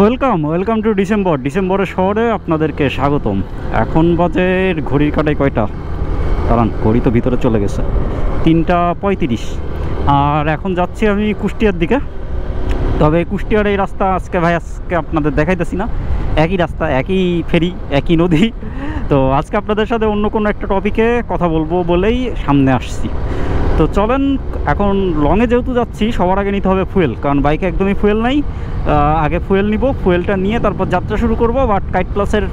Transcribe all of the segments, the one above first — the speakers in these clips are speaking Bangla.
ওয়েলকাম টু ডিসেম্বরের শহরে আপনাদেরকে স্বাগতম। এখন বাজে ঘড়ির কাটায় কয়টা, কারণ ঘড়ি তো ভিতরে চলে গেছে, 3:35। আর এখন যাচ্ছি আমি কুষ্টিয়ার দিকে। তবে কুষ্টিয়ার এই রাস্তা আজকে আপনাদের দেখাইতেছি না, একই রাস্তা, একই ফেরি, একই নদী। তো আজকে আপনাদের সাথে অন্য কোনো একটা টপিকে কথা বলবো বলেই সামনে আসছি। তো চলেন, এখন লংয়ে যেহেতু যাচ্ছি সবার আগে নিতে হবে ফুয়েল, কারণ বাইকে একদমই ফুয়েল নাই। আগে ফুয়েল নিব, ফুয়েলটা নিয়ে তারপর যাত্রা শুরু করব। বাট কাইট প্লাসের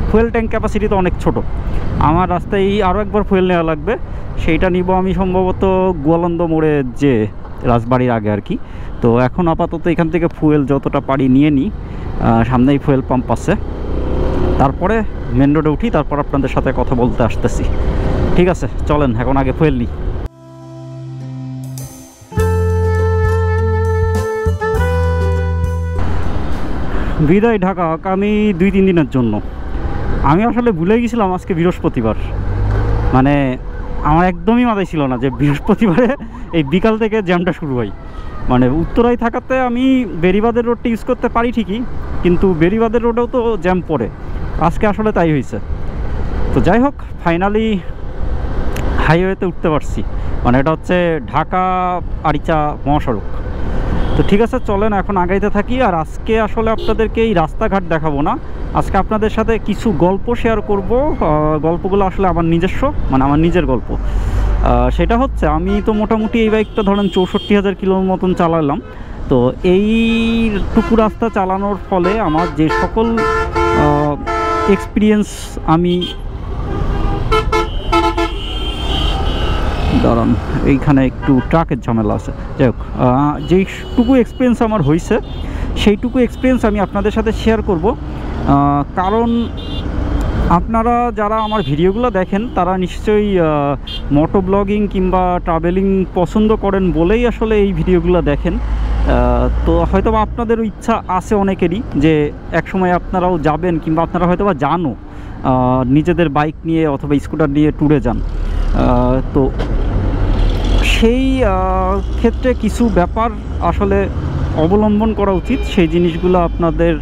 ফুয়েল ট্যাঙ্ক ক্যাপাসিটি তো অনেক ছোট, আমার রাস্তায় আরও একবার ফুয়েল নেওয়া লাগবে। সেইটা নিব আমি সম্ভবত গোয়ালন্দ মোড়ে যে রাজবাড়ির আগে আর কি। তো এখন আপাতত এখান থেকে ফুয়েল যতটা পারি নিয়ে নিই, সামনেই ফুয়েল পাম্প আছে। তারপরে মেন রোডে উঠি, তারপর আপনাদের সাথে কথা বলতে আসতেছি। ঠিক আছে, চলেন এখন আগে ফুয়েল নিই। বিদায় ঢাকা আগামী 2-3 দিনের জন্য। আমি আসলে ভুলে গেছিলাম আজকে বৃহস্পতিবার, মানে আমার একদমই মাথায় ছিল না যে বৃহস্পতিবারে এই বিকাল থেকে জ্যামটা শুরু হয়। মানে উত্তরায় থাকাতে আমি বেরিবাদের রোডটা ইউজ করতে পারি ঠিকই, কিন্তু বেরিবাদের রোডেও তো জ্যাম পড়ে। আজকে আসলে তাই হয়েছে। তো যাই হোক, ফাইনালি হাইওয়েতে উঠতে পারছি। মানে এটা হচ্ছে ঢাকা আরিচা মহাসড়ক। তো ঠিক আছে, চলেন এখন আগাইতে থাকি। আর আজকে আসলে আপনাদেরকে এই রাস্তাঘাট দেখাবো না, আজকে আপনাদের সাথে কিছু গল্প শেয়ার করব। গল্পগুলো আসলে আমার নিজস্ব, মানে আমার নিজের গল্প। সেটা হচ্ছে, আমি তো মোটামুটি এই বাইকটা ধরেন 64,000 কিলোর মতন চালালাম। তো এইটুকু রাস্তা চালানোর ফলে আমার যে সকল এক্সপিরিয়েন্স আমি দাঁড়ান, এইখানে একটু ট্রাকের ঝামেলা আছে। যাই হোক, যেইটুকু এক্সপিরিয়েন্স আমার হয়েছে সেইটুকু এক্সপিরিয়েন্স আমি আপনাদের সাথে শেয়ার করব। কারণ আপনারা যারা আমার ভিডিওগুলো দেখেন তারা নিশ্চয়ই মোটো ব্লগিং কিংবা ট্রাভেলিং পছন্দ করেন বলেই আসলে এই ভিডিওগুলো দেখেন। তো হয়তো বা আপনাদেরও ইচ্ছা আছে অনেকেরই যে একসময় আপনারাও যাবেন, কিংবা আপনারা হয়তো বা জানো নিজেদের বাইক নিয়ে অথবা স্কুটার নিয়ে ট্যুরে যান। তো সেই ক্ষেত্রে কিছু ব্যাপার আসলে অবলম্বন করা উচিত। সেই জিনিসগুলো আপনাদের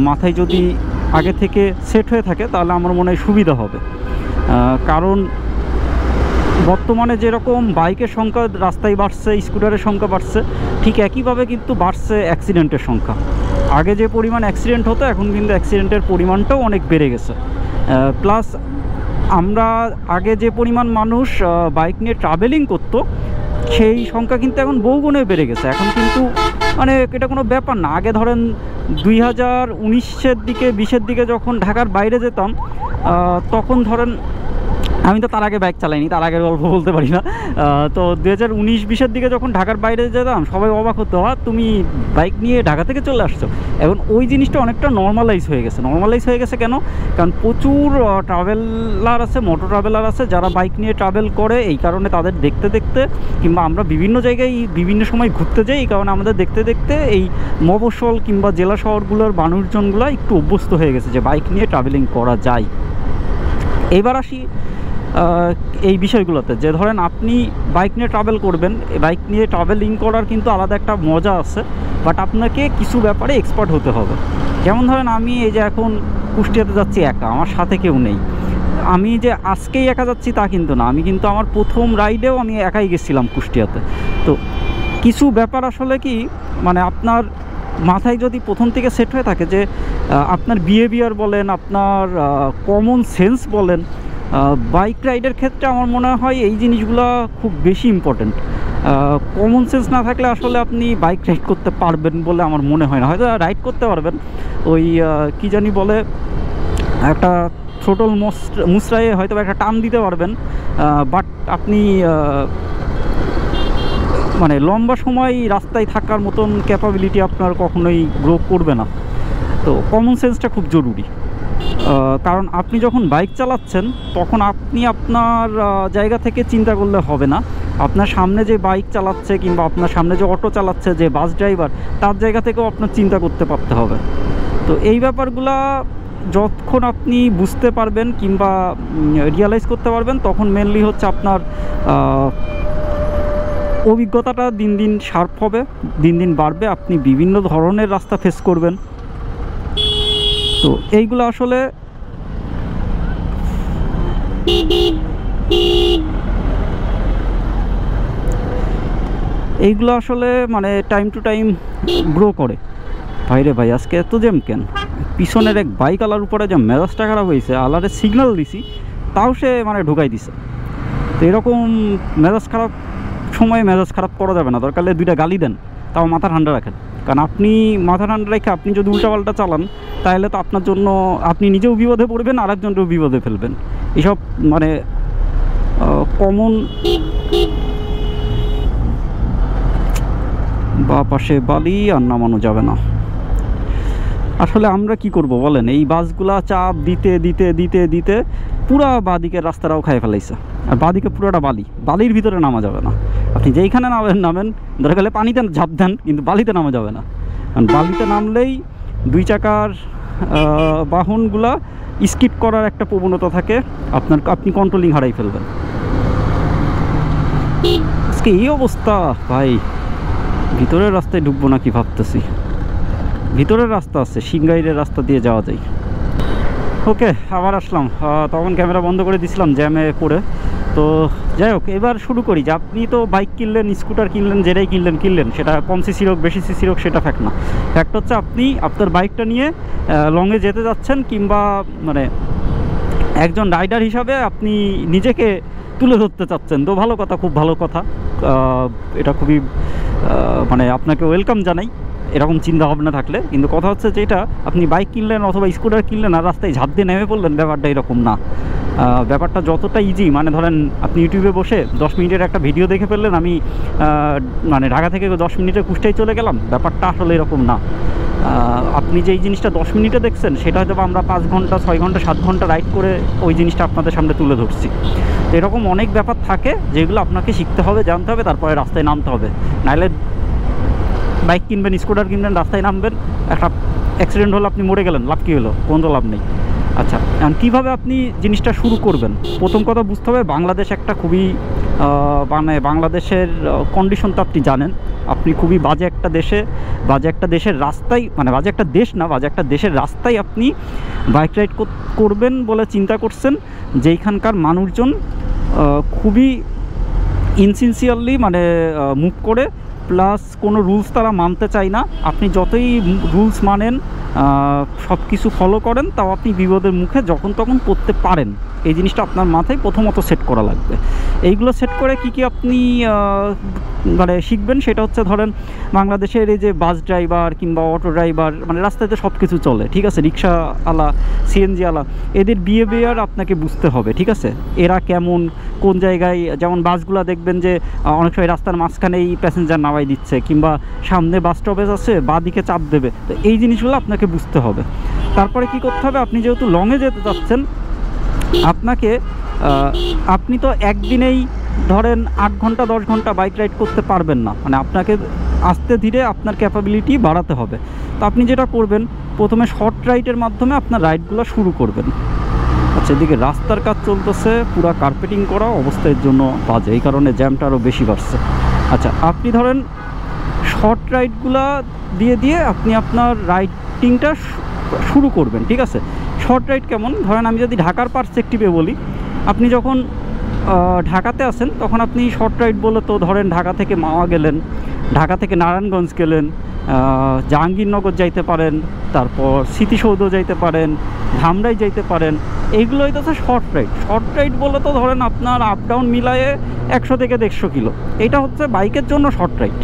মাথায় যদি আগে থেকে সেট হয়ে থাকে তাহলে আমার মনে হয় সুবিধা হবে। কারণ বর্তমানে যেরকম বাইকের সংখ্যা রাস্তায় বাড়ছে, স্কুটারের সংখ্যা বাড়ছে, ঠিক একইভাবে কিন্তু বাড়ছে অ্যাক্সিডেন্টের সংখ্যা। আগে যে পরিমাণ অ্যাক্সিডেন্ট হতো, এখন কিন্তু অ্যাক্সিডেন্টের পরিমাণটাও অনেক বেড়ে গেছে। প্লাস আমরা আগে যে পরিমাণ মানুষ বাইক নিয়ে ট্রাভেলিং করতো, সেই সংখ্যা কিন্তু এখন বহুগুণে বেড়ে গেছে। এখন কিন্তু মানে এটা কোনো ব্যাপার না। আগে ধরেন 2019-এর দিকে 20-এর দিকে যখন ঢাকার বাইরে যেতাম, তখন ধরেন আমি তো তার আগে বাইক চালাইনি, তার আগের গল্প বলতে পারি না। তো 2019-20-এর দিকে যখন ঢাকার বাইরে যেতাম সবাই অবাক হতো, তুমি বাইক নিয়ে ঢাকা থেকে চলে আসছো। এখন ওই জিনিসটা অনেকটা নর্মালাইজ হয়ে গেছে। কেন? কারণ প্রচুর ট্রাভেলার আছে, মোটো ট্রাভেলার আছে যারা বাইক নিয়ে ট্রাভেল করে। এই কারণে তাদের দেখতে দেখতে, কিংবা আমরা বিভিন্ন জায়গায় বিভিন্ন সময় ঘুরতে যাই, এই কারণে আমাদের দেখতে দেখতে এই মফস্বল কিংবা জেলা শহরগুলোর মানুষজনগুলো একটু অভ্যস্ত হয়ে গেছে যে বাইক নিয়ে ট্রাভেলিং করা যায়। এবার আসি এই বিষয়গুলোতে, যে ধরেন আপনি বাইক নিয়ে ট্রাভেল করবেন, বাইক নিয়ে ট্রাভেলিং করার কিন্তু আলাদা একটা মজা আছে, বাট আপনাকে কিছু ব্যাপারে এক্সপার্ট হতে হবে। যেমন ধরেন আমি এই যে এখন কুষ্টিয়াতে যাচ্ছি একা, আমার সাথে কেউ নেই। আমি যে আজকেই একা যাচ্ছি তা কিন্তু না, আমি কিন্তু আমার প্রথম রাইডেও আমি একাই গেছিলাম কুষ্টিয়াতে। তো কিছু ব্যাপার আসলে কি, মানে আপনার মাথায় যদি প্রথম থেকে সেট হয়ে থাকে যে আপনার বিহেভিয়ার বলেন, আপনার কমন সেন্স বলেন, বাইক রাইডের ক্ষেত্রে আমার মনে হয় এই জিনিসগুলো খুব বেশি ইম্পর্ট্যান্ট। কমন সেন্স না থাকলে আসলে আপনি বাইক রাইড করতে পারবেন বলে আমার মনে হয় না। হয়তো রাইড করতে পারবেন, ওই কি জানি বলে, একটা থ্রোটল মুসরায়ে হয়তো একটা টান দিতে পারবেন, বাট আপনি মানে লম্বা সময় রাস্তায় থাকার মতন ক্যাপাবিলিটি আপনার কখনোই গ্রো করবে না। তো কমন সেন্সটা খুব জরুরি। কারণ আপনি যখন বাইক চালাচ্ছেন তখন আপনি আপনার জায়গা থেকে চিন্তা করলে হবে না, আপনার সামনে যে বাইক চালাচ্ছে কিংবা আপনার সামনে যে অটো চালাচ্ছে, যে বাস ড্রাইভার, তার জায়গা থেকেও আপনার চিন্তা করতে পারতে হবে। তো এই ব্যাপারগুলা যতক্ষণ আপনি বুঝতে পারবেন কিংবা রিয়ালাইজ করতে পারবেন, তখন মেনলি হচ্ছে আপনার অভিজ্ঞতাটা দিন দিন শার্প হবে, দিন দিন বাড়বে। আপনি বিভিন্ন ধরনের রাস্তা ফেস করবেন, তো এইগুলো আসলে মানে টাইম টু টাইম গ্রো করে। ভাইরে ভাই, আজকে এত জ্যাম কেন? পিছনের এক বাইক আলার উপরে যে মেজাজটা খারাপ হয়েছে, আলারে সিগন্যাল দিছি তাও সে মানে ঢুকাই দিছে। তো এরকম মেজাজ খারাপ সময়ে মেজাজ খারাপ করা যাবে না, দরকার হলে 2টা গালি দেন, তাও মাথা ঠান্ডা রাখেন। কারণ আপনি মাথা ঠান্ডা রেখে আপনি যদি উল্টাপাল্টা চালান, তাহলে তো আপনার জন্য আপনি নিজেও বিপদে পড়বেন, আরেকজনকেও বিপদে ফেলবেন। এসব মানে কমন। বা পাশে বালি আর নামানো যাবে না। আসলে আমরা কি করব বলেন, এই বাসগুলা চাপ দিতে দিতে দিতে দিতে পুরা বাঁদিকের রাস্তাটাও খাই ফেলাইছে। আর বাঁদিকে পুরোটা বালির ভিতরে নামা যাবে না। আপনি যেইখানে নামেন ধরে গেলে পানিতে ঝাঁপ দেন, কিন্তু বালিতে নামা যাবে না। কারণ বালিতে নামলেই 2 চাকার বাহনগুলা স্কিড করার একটা প্রবণতা থাকে, আপনি কন্ট্রোলিং হারাই ফেলবেন। আজকে এই অবস্থা ভাই, ভিতরের রাস্তায় ঢুকবো নাকি ভাবতেছি। ভিতরের রাস্তা আছে, সিংগাইরের রাস্তা দিয়ে যাওয়া যায়। ওকে, আবার আসলাম। তখন ক্যামেরা বন্ধ করে দিছিলাম জ্যামে পড়ে। তো যাই হোক, এবার শুরু করি। যে আপনি তো বাইক কিনলেন, স্কুটার কিনলেন, যেটাই কিনলেন, সেটা কম সিসির হোক বেশি সিসির হোক, সেটা ফ্যাক্ট না। ফ্যাক্ট হচ্ছে আপনি আপনার বাইকটা নিয়ে লংয়ে যেতে যাচ্ছেন, কিংবা মানে একজন রাইডার হিসাবে আপনি নিজেকে তুলে ধরতে চাচ্ছেন। তো ভালো কথা, খুব ভালো কথা। এটা খুবই মানে আপনাকে ওয়েলকাম জানাই এরকম চিন্তা ভাবনা থাকলে। কিন্তু কথা হচ্ছে যেটা, আপনি বাইক কিনলেন অথবা স্কুটার কিনলেন আর রাস্তায় ঝাঁপ দিয়ে নেমে পড়লেন, ব্যাপারটা এরকম না। ব্যাপারটা যতটা ইজি, মানে ধরেন আপনি ইউটিউবে বসে 10 মিনিটের একটা ভিডিও দেখে ফেললেন, আমি মানে ঢাকা থেকে 10 মিনিটে কুষ্টায় চলে গেলাম, ব্যাপারটা আসলে এরকম না। আপনি যেই জিনিসটা 10 মিনিটে দেখছেন, সেটা হয়তো আমরা 5 ঘন্টা 6 ঘন্টা 7 ঘন্টা রাইড করে ওই জিনিসটা আপনাদের সামনে তুলে ধরছি। তো এরকম অনেক ব্যাপার থাকে যেগুলো আপনাকে শিখতে হবে, জানতে হবে, তারপরে রাস্তায় নামতে হবে। নাহলে বাইক কিনবেন, স্কুটার কিনবেন, রাস্তায় নামবেন, একটা অ্যাক্সিডেন্ট হলো, আপনি মরে গেলেন, লাভ কী হলো? কোনো লাভ নেই। আচ্ছা, কীভাবে আপনি জিনিসটা শুরু করবেন? প্রথম কথা বুঝতে হবে, বাংলাদেশ একটা খুবই মানে বাংলাদেশের কন্ডিশন তো আপনি জানেন। আপনি খুবই বাজে একটা দেশের রাস্তায়, মানে বাজে একটা দেশ না, বাজে একটা দেশের রাস্তায় আপনি বাইক রাইড করবেন বলে চিন্তা করছেন, যেইখানকার মানুষজন খুবই ইনসিনসিয়ারলি মানে মুভ করে, প্লাস কোনো রুলস তারা মানতে চায় না। আপনি যতই রুলস মানেন, সব কিছু ফলো করেন, তাও আপনি বিপদের মুখে যখন তখন পড়তে পারেন। এই জিনিসটা আপনার মাথায় প্রথমত সেট করা লাগবে। এইগুলো সেট করে কি আপনি মানে শিখবেন, সেটা হচ্ছে ধরেন বাংলাদেশের এই যে বাস ড্রাইভার কিংবা অটো ড্রাইভার, মানে রাস্তাতে সব কিছু চলে, ঠিক আছে, রিক্সাওয়ালা, সিএনজি ওয়ালা, এদের বিহেভিয়ার আপনাকে বুঝতে হবে, ঠিক আছে। এরা কেমন, কোন জায়গায়, যেমন বাসগুলো দেখবেন যে অনেক সময় রাস্তার মাঝখানেই প্যাসেঞ্জার নামাই দিচ্ছে, কিংবা সামনে বাস স্টপেজ আছে, বাঁ দিকে চাপ দেবে। তো এই জিনিসগুলো আপনাকে বুঝতে হবে। তারপরে কি করতে হবে, আপনি যেহেতু লংয়ে যেতে যাচ্ছেন, আপনি তো একদিনেই ধরেন 8 ঘন্টা 10 ঘন্টা বাইক রাইড করতে পারবেন না। মানে আপনাকে আস্তে ধীরে আপনার ক্যাপাবিলিটি বাড়াতে হবে। তো আপনি যেটা করবেন, প্রথমে শর্ট রাইডের মাধ্যমে আপনার রাইডগুলো শুরু করবেন। আচ্ছা, এদিকে রাস্তার কাজ চলতেছে, পুরা কার্পেটিং করা অবস্থার জন্য বাজে, এই কারণে জ্যামটা আরও বেশি বাড়ছে। আচ্ছা, আপনি ধরেন শর্ট রাইডগুলা দিয়ে আপনি আপনার রাইডিংটা শুরু করবেন, ঠিক আছে। শর্ট রাইড কেমন, ধরেন আমি যদি ঢাকার পার্সপেক্টিভে বলি, আপনি যখন ঢাকাতে আসেন, তখন আপনি শর্ট রাইড বলে তো ধরেন ঢাকা থেকে মাওয়া গেলেন, ঢাকা থেকে নারায়ণগঞ্জ গেলেন, জাহাঙ্গীরনগর যাইতে পারেন, তারপর স্মৃতিসৌধ যাইতে পারেন, ধামরাই যাইতে পারেন। এইগুলো হইতেছে শর্ট রাইড। শর্ট রাইড বলে তো ধরেন আপনার আপ ডাউন মিলায়ে 100 থেকে 150 কিলো, এটা হচ্ছে বাইকের জন্য শর্ট রাইড।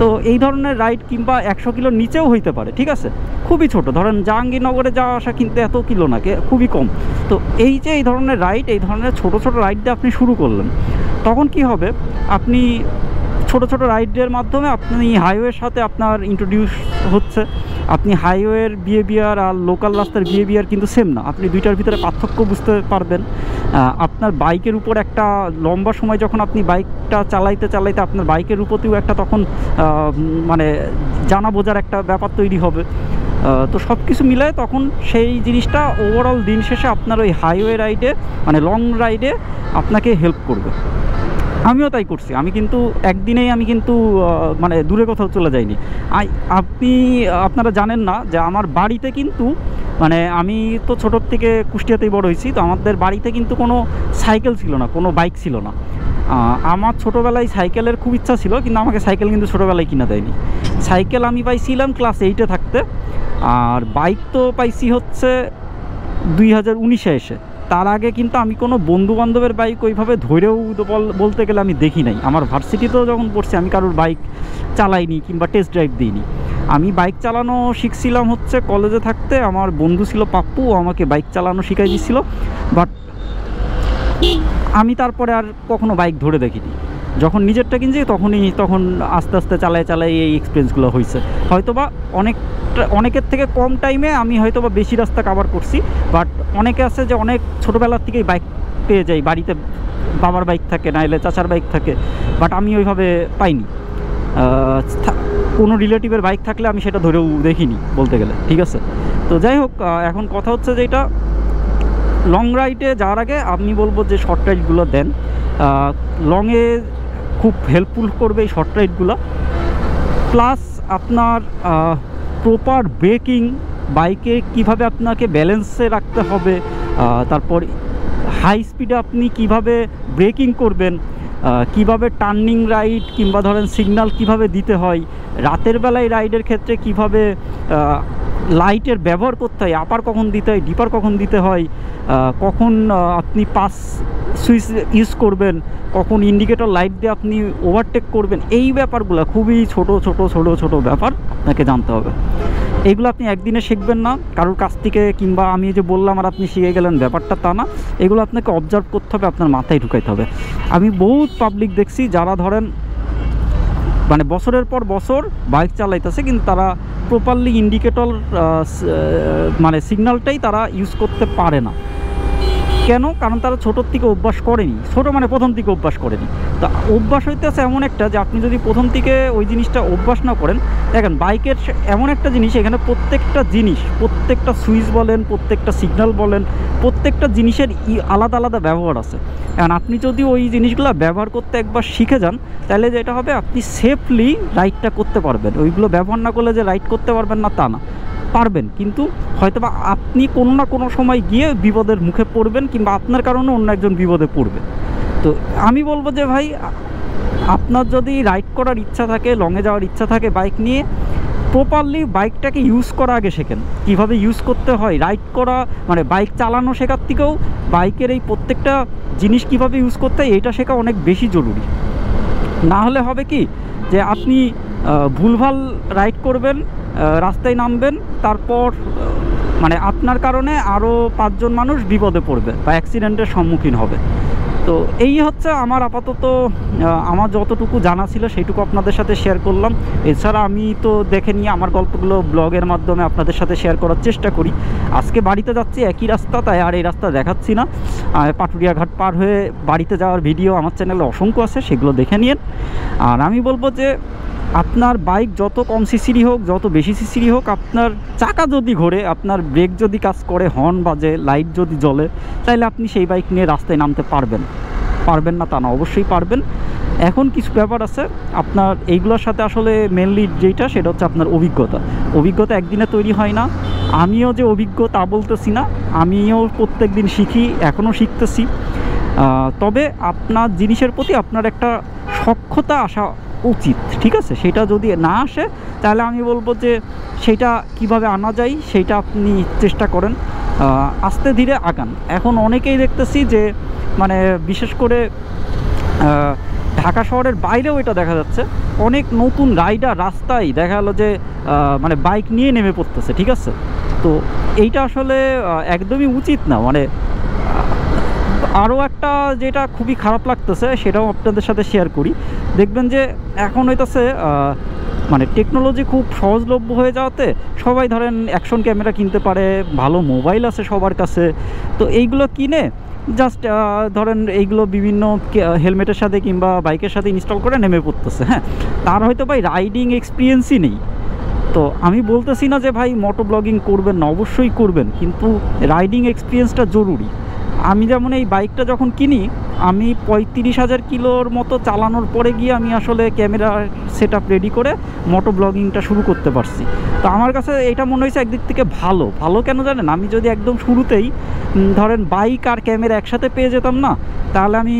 তো এই ধরনের রাইড কিংবা 100 কিলোর নিচেও হইতে পারে, ঠিক আছে, খুবই ছোট। ধরেন জাহাঙ্গীরনগরে যাওয়া আসা কিন্তু এত কিলো না, খুবই কম। তো এই যে এই ধরনের রাইড, এই ধরনের ছোট রাইড দিয়ে আপনি শুরু করলেন, তখন কি হবে, আপনি ছোট রাইডের মাধ্যমে আপনি হাইওয়ের সাথে আপনার ইন্ট্রোডিউস হচ্ছে। আপনি হাইওয়ের বিহেভিয়ার আর লোকাল রাস্তার বিহেভিয়ার কিন্তু সেম না, আপনি দুইটার ভিতরে পার্থক্য বুঝতে পারবেন। আপনার বাইকের উপর একটা লম্বা সময় যখন আপনি বাইকটা চালাইতে আপনার বাইকের উপরেও একটা তখন মানে জানা বোঝার একটা ব্যাপার তৈরি হবে। তো সব কিছু মিলায় তখন সেই জিনিসটা ওভারঅল দিন শেষে আপনার ওই হাইওয়ে রাইডে, মানে লং রাইডে আপনাকে হেল্প করবে। আমিও তাই করছি। আমি কিন্তু একদিনেই মানে দূরে কোথাও চলে যাইনি। আপনারা জানেন না যে আমার বাড়িতে কিন্তু মানে আমি তো ছোটোর থেকে কুষ্টিয়াতেই বড় হয়েছি, তো আমাদের বাড়িতে কিন্তু কোনো সাইকেল ছিল না, কোনো বাইক ছিল না। আমার ছোটোবেলায় সাইকেলের খুব ইচ্ছা ছিল, কিন্তু আমাকে সাইকেল কিন্তু ছোটোবেলায় কিনা দেয়নি। সাইকেল আমি পাইছিলাম ক্লাস 8-এ থাকতে, আর বাইক তো পাইছি হচ্ছে 2019-এ এসে। তার আগে কিন্তু আমি কোনো বন্ধুবান্ধবের বাইক ওইভাবে ধরেও বলতে গেলে আমি দেখি নাই। আমার ভার্সিটিতেও যখন পড়ছি আমি কারোর বাইক চালাইনি কিংবা টেস্ট ড্রাইভ দিইনি। আমি বাইক চালানো শিখছিলাম হচ্ছে কলেজে থাকতে। আমার বন্ধু ছিল পাপ্পু, আমাকে বাইক চালানো শিখাই দিচ্ছিল, বাট আমি তারপরে আর কখনো বাইক ধরে দেখিনি। যখন নিজেরটা কিনছি তখন আস্তে আস্তে চালায় এই এক্সপিরিয়েন্সগুলো হয়েছে। হয়তোবা অনেকের থেকে কম টাইমে আমি হয়তোবা বেশি রাস্তা কভার করছি, বাট অনেকে আছে যে অনেক ছোটোবেলার থেকেই বাইক পেয়ে যায়, বাড়িতে বাবার বাইক থাকে, নাইলে চাচার বাইক থাকে, বাট আমি ওইভাবে পাইনি। কোনো রিলেটিভের বাইক থাকলে আমি সেটা ধরেও দেখিনি বলতে গেলে, ঠিক আছে। তো যাই হোক, এখন কথা হচ্ছে যে এটা লং রাইডে যাওয়ার আগে আমি বলবো যে শর্ট রাইডগুলো দেন। লংয়ে খুব হেল্পফুল করবে এই শর্ট রাইডগুলো। প্লাস আপনার প্রপার ব্রেকিং, বাইকে কিভাবে আপনাকে ব্যালেন্সে রাখতে হবে, তারপর হাই স্পিডে আপনি কিভাবে ব্রেকিং করবেন, কিভাবে টার্নিং রাইড কিংবা ধরেন সিগন্যাল কিভাবে দিতে হয়, রাতের বেলায় রাইডের ক্ষেত্রে কিভাবে লাইটের ব্যবহার করতে হয়, আপার কখন দিতে হয়, ডিপার কখন দিতে হয়, কখন আপনি পাস সুইচ ইউজ করবেন, কখন ইন্ডিকেটর লাইট দিয়ে আপনি ওভারটেক করবেন, এই ব্যাপারগুলো খুবই ছোট ব্যাপার আপনাকে জানতে হবে। এইগুলো আপনি একদিনে শিখবেন না কারোর কাছ থেকে, কিংবা আমি যে বললাম আর আপনি শিখে গেলেন, ব্যাপারটা তা না। এগুলো আপনাকে অবজার্ভ করতে হবে, আপনার মাথায় ঢুকাইতে হবে। আমি বহুত পাবলিক দেখছি যারা ধরেন মানে বছরের পর বছর বাইক চালাইতেছে, কিন্তু তারা প্রপারলি ইন্ডিকেটর মানে সিগন্যালটাই তারা ইউজ করতে পারে না। কেন? কারণ তারা ছোটোর থেকে অভ্যাস করেনি, মানে প্রথম থেকে অভ্যাস করেনি। তো অভ্যাস হইতেছে এমন একটা যে আপনি যদি প্রথম থেকে ওই জিনিসটা অভ্যাস না করেন, দেখেন বাইকের এমন একটা জিনিস, এখানে প্রত্যেকটা সুইচ বলেন, প্রত্যেকটা সিগন্যাল বলেন, প্রত্যেকটা জিনিসের আলাদা আলাদা ব্যবহার আছে। কারণ আপনি যদি ওই জিনিসগুলো ব্যবহার করতে একবার শিখে যান, তাহলে যেটা হবে আপনি সেফলি রাইডটা করতে পারবেন। ওইগুলো ব্যবহার না করলে যে রাইড করতে পারবেন না তা না, পারবেন, কিন্তু হয়তোবা আপনি কোনো না কোনো সময় গিয়ে বিপদের মুখে পড়বেন, কিংবা আপনার কারণে অন্য একজন বিপদে পড়বে। তো আমি বলবো যে ভাই, আপনার যদি রাইড করার ইচ্ছা থাকে, লংয়ে যাওয়ার ইচ্ছা থাকে বাইক নিয়ে, প্রপারলি বাইকটাকে ইউজ করা আগে শেখেন। কীভাবে ইউজ করতে হয়, রাইড করা মানে বাইক চালানো শেখার থেকেও বাইকের এই প্রত্যেকটা জিনিস কীভাবে ইউজ করতে হয় এটা শেখা অনেক বেশি জরুরি। না হলে হবে কি যে আপনি ভুলভাল রাইড করবেন, রাস্তায় নামবেন, তারপর মানে আপনার কারণে আরও 5 জন মানুষ বিপদে পড়বে বা অ্যাক্সিডেন্টের সম্মুখীন হবে। তো এই হচ্ছে আমার আপাতত আমার যতটুকু জানা ছিল সেইটুকু আপনাদের সাথে শেয়ার করলাম। এছাড়া আমি তো দেখে নিয়ে আমার গল্পগুলো ব্লগের মাধ্যমে আপনাদের সাথে শেয়ার করার চেষ্টা করি। আজকে বাড়িতে যাচ্ছি একই রাস্তা, তাই আর এই রাস্তা দেখাচ্ছি না। পাটুরিয়া ঘাট পার হয়ে বাড়িতে যাওয়ার ভিডিও আমার চ্যানেলে অসংখ্য আছে, সেগুলো দেখে নিন। আর আমি বলবো যে আপনার বাইক যত কম সিসিরই হোক, যত বেশি সিসিরই হোক, আপনার চাকা যদি ঘোরে, আপনার ব্রেক যদি কাজ করে, হর্ন বাজে, লাইট যদি জ্বলে, তাহলে আপনি সেই বাইক নিয়ে রাস্তায় নামতে পারবেন না তা না, অবশ্যই পারবেন। এখন কিছু ব্যাপার আছে আপনার এইগুলোর সাথে, আসলে মেনলি যেটা সেটা হচ্ছে আপনার অভিজ্ঞতা একদিনে তৈরি হয় না। আমিও যে অভিজ্ঞ তা বলতেছি না, আমিও প্রত্যেক দিন শিখি, এখনও শিখতেছি। তবে আপনার জিনিসের প্রতি আপনার একটা সক্ষতা আসা উচিত, ঠিক আছে? সেটা যদি না আসে তাহলে আমি বলবো যে সেটা কিভাবে আনা যায় সেইটা আপনি চেষ্টা করেন, আস্তে ধীরে আগান। এখন অনেকেই দেখতেছি যে মানে বিশেষ করে ঢাকা শহরের বাইরেও এটা দেখা যাচ্ছে, অনেক নতুন রাইডার রাস্তায় দেখা গেলো যে মানে বাইক নিয়ে নেমে পড়তেছে, ঠিক আছে? তো এইটা আসলে একদমই উচিত না। মানে আরও একটা যেটা খুবই খারাপ লাগতেছে সেটাও আপনাদের সাথে শেয়ার করি। দেখবেন যে এখন হইতেছে মানে টেকনোলজি খুব সহজলভ্য হয়ে যাওয়াতে সবাই ধরেন অ্যাকশন ক্যামেরা কিনতে পারে, ভালো মোবাইল আছে সবার কাছে, তো এইগুলো কিনে জাস্ট ধরেন এইগুলো বিভিন্ন হেলমেটের সাথে কিংবা বাইকের সাথে ইনস্টল করে নেমে পড়তেছে। হ্যাঁ, তার হয়তো ভাই রাইডিং এক্সপিরিয়েন্সই নেই। তো আমি বলতেছি না যে ভাই মোটো ব্লগিং করবেন না, অবশ্যই করবেন, কিন্তু রাইডিং এক্সপিরিয়েন্সটা জরুরি। আমি যেমন এই বাইকটা যখন কিনি আমি 35,000 কিলোর মতো চালানোর পরে গিয়ে আমি আসলে ক্যামেরা সেট আপ রেডি করে মোটো ব্লগিংটা শুরু করতে পারছি। তো আমার কাছে এটা মনে হয়েছে একদিক থেকে ভালো। ভালো কেন জানেন? আমি যদি একদম শুরুতেই ধরেন বাইক আর ক্যামেরা একসাথে পেয়ে যেতাম না, তাহলে আমি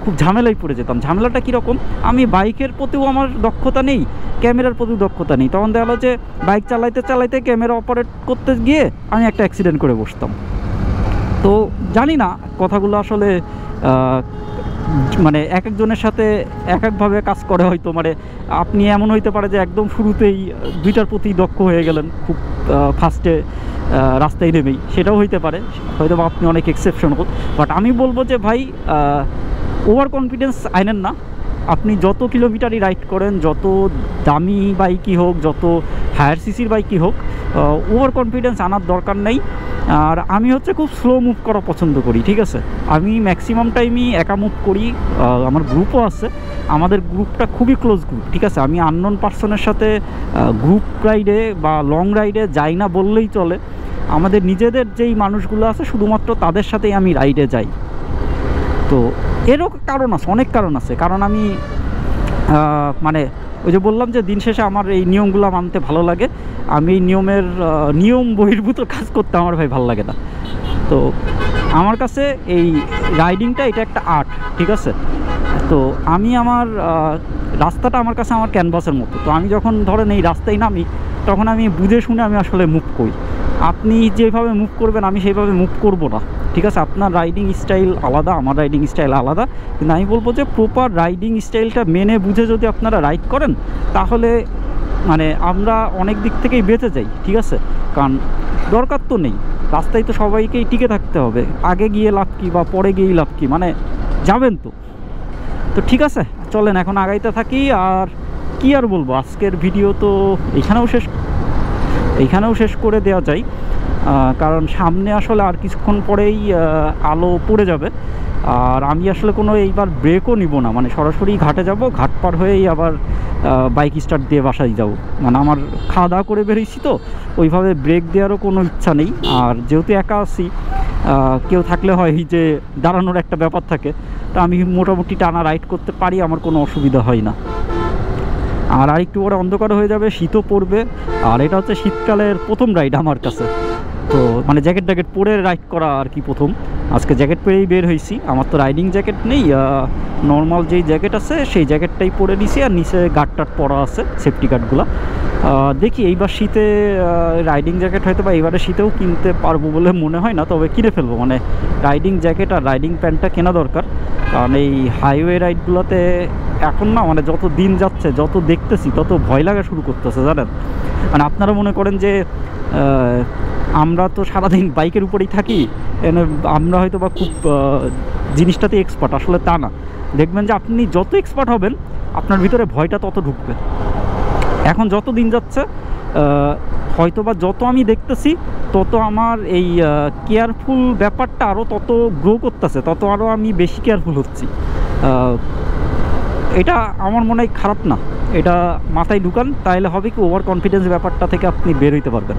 খুব ঝামেলায় পড়ে যেতাম। ঝামেলাটা কীরকম? আমি বাইকের প্রতিও আমার দক্ষতা নেই, ক্যামেরার প্রতিও দক্ষতা নেই। তখন দেখা গেলো যে বাইক চালাইতে চালাইতে ক্যামেরা অপারেট করতে গিয়ে আমি একটা অ্যাক্সিডেন্ট করে বসতাম। তো জানি না কথাগুলো আসলে মানে এক একজনের সাথে এক একভাবে কাজ করে। হয়তো মানে আপনি এমন হইতে পারে যে একদম শুরুতেই দুইটার প্রতি দক্ষ হয়ে গেলেন খুব ফার্স্টে রাস্তায় নেমেই, সেটাও হইতে পারে। হয়তো বা আপনি অনেক এক্সেপশনাল। বাট আমি বলবো যে ভাই ওভার কনফিডেন্স আইনেন না। আপনি যত কিলোমিটারই রাইড করেন, যত দামি বাইকই হোক, যত হায়ার সিসির বাইকই হোক, ওভার কনফিডেন্স আনার দরকার নেই। আর আমি হচ্ছে খুব স্লো মুভ করা পছন্দ করি, ঠিক আছে? আমি ম্যাক্সিমাম টাইমই একা মুভ করি। আমার গ্রুপও আছে, আমাদের গ্রুপটা খুবই ক্লোজ গ্রুপ, ঠিক আছে? আমি আননোন পার্সনের সাথে গ্রুপ রাইডে বা লং রাইডে যাই না বললেই চলে। আমাদের নিজেদের যেই মানুষগুলো আছে শুধুমাত্র তাদের সাথেই আমি রাইডে যাই। তো এরও কারণ আছে, অনেক কারণ আছে। কারণ আমি মানে ওই যে বললাম যে দিন শেষে আমার এই নিয়মগুলো মানতে ভালো লাগে। আমি এই নিয়ম বহির্ভূত কাজ করতে আমার ভাই ভালো লাগে না। তো আমার কাছে এই রাইডিংটা এটা একটা আর্ট, ঠিক আছে? তো আমি আমার রাস্তাটা আমার কাছে আমার ক্যানভাসের মতো। তো আমি যখন ধরেন এই রাস্তায় নামি, তখন আমি বুঝে শুনে আমি আসলে মুভ করি। আপনি যেভাবে মুভ করবেন আমি সেইভাবে মুভ করব না, ঠিক আছে? আপনার রাইডিং স্টাইল আলাদা, আমার রাইডিং স্টাইল আলাদা। কিন্তু আমি বলবো যে প্রপার রাইডিং স্টাইলটা মেনে বুঝে যদি আপনারা রাইড করেন, তাহলে মানে আমরা অনেক দিক থেকেই বেঁচে যাই, ঠিক আছে? কারণ দরকার তো নেই, রাস্তায় তো সবাইকেই টিকে থাকতে হবে। আগে গিয়ে লাভ কী বা পরে গিয়েই লাভ কী, মানে যাবেন তো। তো ঠিক আছে, চলেন এখন আগাইতে থাকি। আর কি আর বলবো, আজকের ভিডিও তো এইখানেও শেষ করে দেওয়া যায়। কারণ সামনে আসলে আর কিছুক্ষণ পরেই আলো পড়ে যাবে। আর আমি আসলে কোনো এইবার ব্রেকও নিব না, মানে সরাসরি ঘাটে যাব, ঘাট পার হয়েই আবার বাইক স্টার্ট দিয়ে বাসায় যাব। মানে আমার খাওয়া দাওয়া করে বেরিয়েছি, তো ওইভাবে ব্রেক দেওয়ারও কোনো ইচ্ছা নেই। আর যেহেতু একা আছি, কেউ থাকলে হয় যে দাঁড়ানোর একটা ব্যাপার থাকে, তো আমি মোটামুটি টানা রাইড করতে পারি, আমার কোনো অসুবিধা হয় না। আর আরেকটু পরে অন্ধকার হয়ে যাবে, শীতও পড়বে। আর এটা হচ্ছে শীতকালের প্রথম রাইড আমার কাছে। তো মানে জ্যাকেট পরে রাইড করা আর কি প্রথম। আজকে জ্যাকেট পরেই বের হয়েছি। আমার তো রাইডিং জ্যাকেট নেই, নর্মাল যেই জ্যাকেট আছে সেই জ্যাকেটটাই পরে নিছি। আর নিচে গার্ড পরা আছে, সেফটি গার্ডগুলো। দেখি এইবার শীতে রাইডিং জ্যাকেট হয়তো বা এইবারে শীতেও কিনতে পারবো বলে মনে হয় না, তবে কিনে ফেলবো। মানে রাইডিং জ্যাকেট আর রাইডিং প্যান্টটা কেনা দরকার। কারণ এই হাইওয়ে রাইডগুলোতে এখন না, মানে যত দিন যাচ্ছে, যত দেখতেছি, তত ভয় লাগা শুরু করতেছে, জানেন? মানে আপনারা মনে করেন যে আমরা তো সারাদিন বাইকের উপরেই থাকি, আমরা হয়তো বা খুব জিনিসটাতে এক্সপার্ট, আসলে তা না। দেখবেন যে আপনি যত এক্সপার্ট হবেন, আপনার ভিতরে ভয়টা তত ঢুকবে। এখন যত দিন যাচ্ছে, হয়তো বা যত আমি দেখতেছি, তত আমার এই কেয়ারফুল ব্যাপারটা আরও তত গ্রো করতেছে, তত আরও আমি বেশি কেয়ারফুল হচ্ছি। এটা আমার মনে হয় খারাপ না, এটা মাথায় ঢুকান, তাহলে হবে কি ওভার কনফিডেন্স ব্যাপারটা থেকে আপনি বের হইতে পারবেন।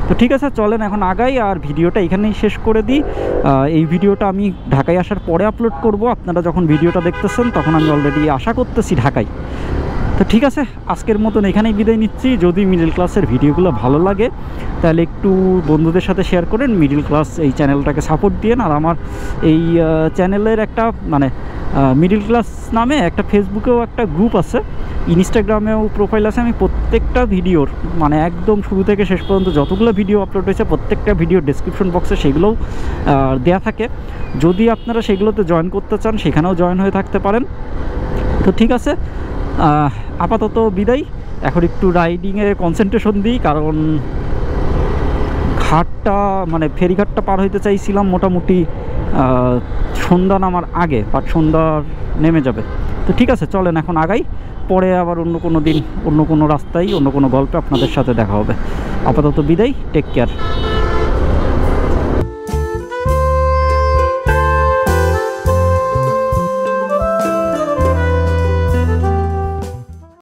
তো ঠিক আছে, চলেন এখন আগাই। আর ভিডিওটা এখানেই শেষ করে দিই। এই ভিডিওটা আমি ঢাকায় আসার পরে আপলোড করব। আপনারা যখন ভিডিওটা দেখতেছেন তখন আমি অলরেডি আশা করতেছি ঢাকায়। তো ঠিক আছে, আজকের মতন এখানেই বিদায় নিচ্ছি। যদি মিডল ক্লাসের ভিডিওগুলো ভালো লাগে তাহলে একটু বন্ধুদের সাথে শেয়ার করেন। মিডল ক্লাস এই চ্যানেলটাকে সাপোর্ট দিয়েন। আর আমার এই চ্যানেলের একটা মানে মিডল ক্লাস নামে একটা ফেসবুকেও একটা গ্রুপ আছে, ইনস্টাগ্রামেও প্রোফাইল আছে। আমি প্রত্যেকটা ভিডিওর মানে একদম শুরু থেকে শেষ পর্যন্ত যতগুলো ভিডিও আপলোড হয়েছে, প্রত্যেকটা ভিডিও ডেসক্রিপশন বক্সে সেগুলোও দেয়া থাকে। যদি আপনারা সেগুলোতে জয়েন করতে চান, সেখানেও জয়েন হয়ে থাকতে পারেন। তো ঠিক আছে, আপাতত বিদায়। এখন একটু রাইডিংয়ে কনসেন্ট্রেশন দিই, কারণ ঘাটটা মানে ফেরিঘাটটা পার হইতে চাইছিলাম মোটামুটি সন্ধ্যা নামার আগে, বাট সন্ধ্যা নেমে যাবে। তো ঠিক আছে, চলেন এখন আগাই। পরে আবার অন্য কোনো দিন, অন্য কোনো রাস্তায়, অন্য কোনো গল্পে আপনাদের সাথে দেখা হবে। আপাতত বিদায়, টেক কেয়ার।